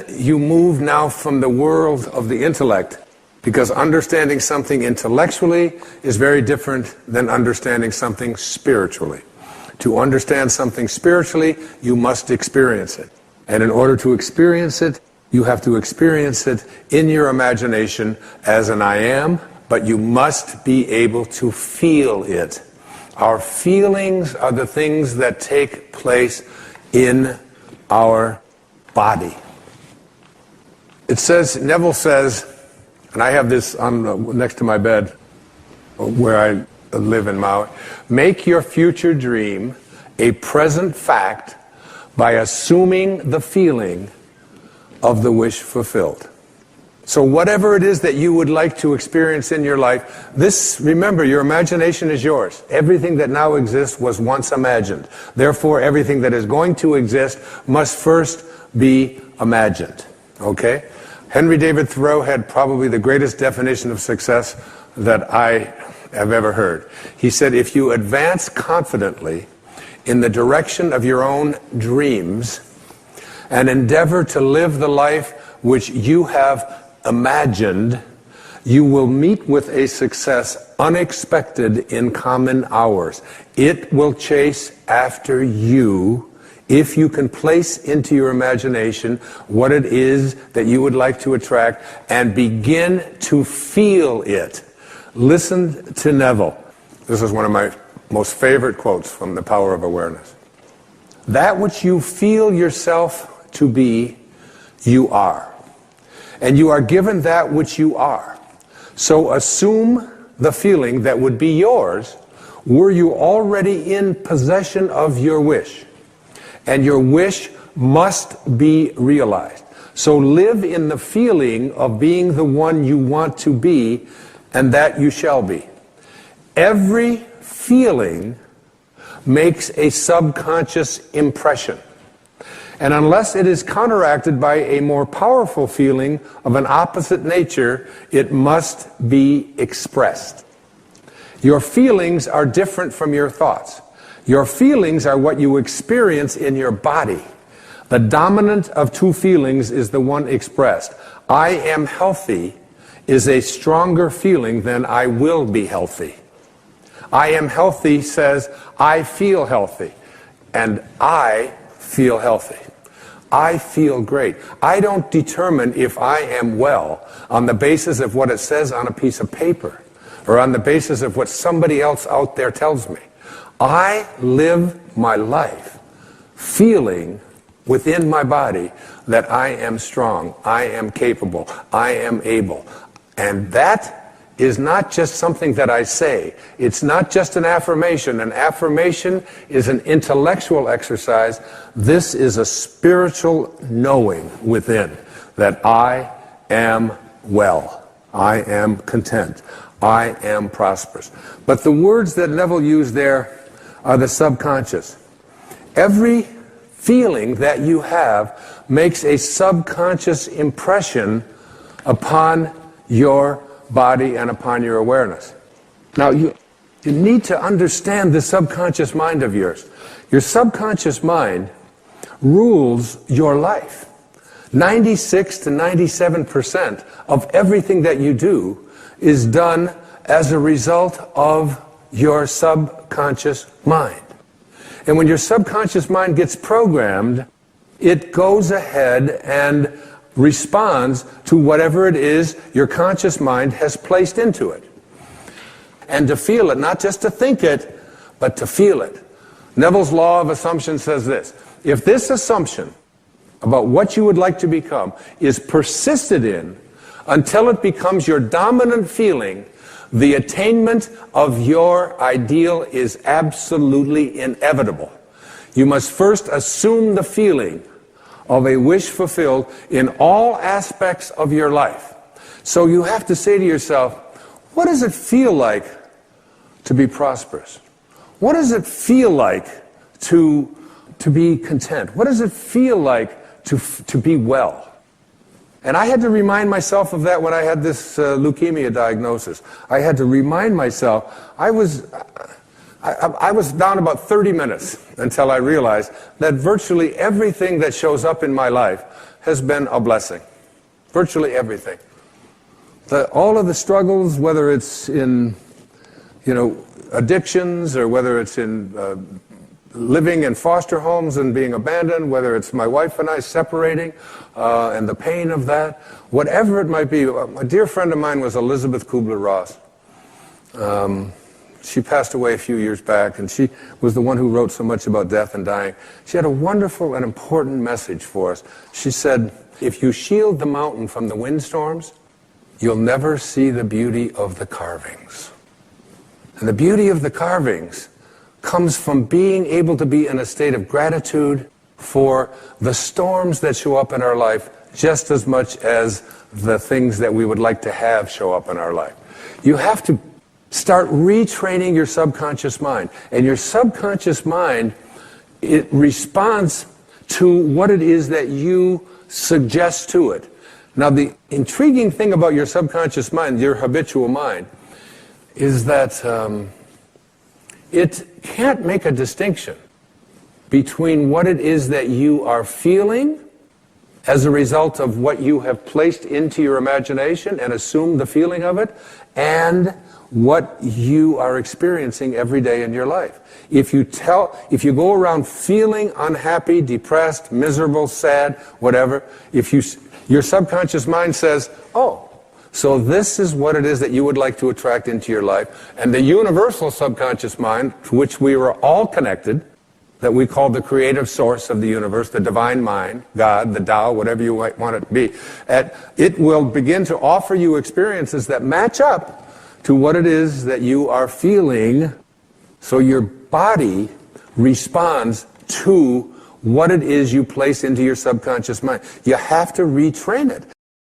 you move now from the world of the intellect, because understanding something intellectually is very different than understanding something spiritually. To understand something spiritually, you must experience it. And in order to experience it, you have to experience it in your imagination as an I am, but you must be able to feel it. Our feelings are the things that take place in our body. It says, Neville says, and I have this on next to my bed where I live in Maui, make your future dream a present fact by assuming the feeling of the wish fulfilled. So whatever it is that you would like to experience in your life, remember, your imagination is yours. Everything that now exists was once imagined. Therefore, everything that is going to exist must first be imagined. Okay? Henry David Thoreau had probably the greatest definition of success that I have ever heard. He said, if you advance confidently in the direction of your own dreams and endeavor to live the life which you have imagined, you will meet with a success unexpected in common hours. It will chase after you if you can place into your imagination what it is that you would like to attract and begin to feel it. Listen to Neville. This is one of my most favorite quotes from The Power of Awareness. That which you feel yourself to be, you are. And you are given that which you are. So assume the feeling that would be yours were you already in possession of your wish. And your wish must be realized. So live in the feeling of being the one you want to be, and that you shall be. Every feeling makes a subconscious impression. And unless it is counteracted by a more powerful feeling of an opposite nature, it must be expressed. Your feelings are different from your thoughts. Your feelings are what you experience in your body. The dominant of two feelings is the one expressed. I am healthy is a stronger feeling than I will be healthy. I am healthy says I feel healthy, and I feel healthy. I feel great. I don't determine if I am well on the basis of what it says on a piece of paper or on the basis of what somebody else out there tells me. I live my life feeling within my body that I am strong, I am capable, I am able. And that is not just something that I say. It's not just an affirmation. An affirmation is an intellectual exercise. This is a spiritual knowing within that I am well. I am content. I am prosperous. But the words that Neville used there are the subconscious. Every feeling that you have makes a subconscious impression upon your body and upon your awareness. Now, you need to understand the subconscious mind of yours. Your subconscious mind rules your life. 96 to 97% of everything that you do is done as a result of your subconscious mind. And when your subconscious mind gets programmed, it goes ahead and responds to whatever it is your conscious mind has placed into it. And to feel it, not just to think it, but to feel it. Neville's law of assumption says this: if this assumption about what you would like to become is persisted in until it becomes your dominant feeling, the attainment of your ideal is absolutely inevitable. You must first assume the feeling of a wish fulfilled in all aspects of your life. So you have to say to yourself, what does it feel like to be prosperous? What does it feel like to be content? What does it feel like to be well? And I had to remind myself of that when I had this leukemia diagnosis. I had to remind myself, I was down about 30 minutes until I realized that virtually everything that shows up in my life has been a blessing. Virtually everything. All of the struggles, whether it's in, addictions, or whether it's in living in foster homes and being abandoned, whether it's my wife and I separating and the pain of that, whatever it might be. A dear friend of mine was Elizabeth Kubler-Ross. She passed away a few years back, and she was the one who wrote so much about death and dying. She had a wonderful and important message for us. She said, if you shield the mountain from the windstorms, you'll never see the beauty of the carvings. And the beauty of the carvings comes from being able to be in a state of gratitude for the storms that show up in our life just as much as the things that we would like to have show up in our life. You have to start retraining your subconscious mind. And your subconscious mind, it responds to what it is that you suggest to it. Now, the intriguing thing about your subconscious mind, your habitual mind, is that it can't make a distinction between what it is that you are feeling as a result of what you have placed into your imagination and assumed the feeling of it, and what you are experiencing every day in your life. If you go around feeling unhappy, depressed, miserable, sad, whatever, your subconscious mind says, oh, so this is what it is that you would like to attract into your life. And the universal subconscious mind, to which we are all connected, that we call the creative source of the universe, the divine mind, God, the Tao, whatever you might want it to be, it will begin to offer you experiences that match up to what it is that you are feeling, so your body responds to what it is you place into your subconscious mind. You have to retrain it.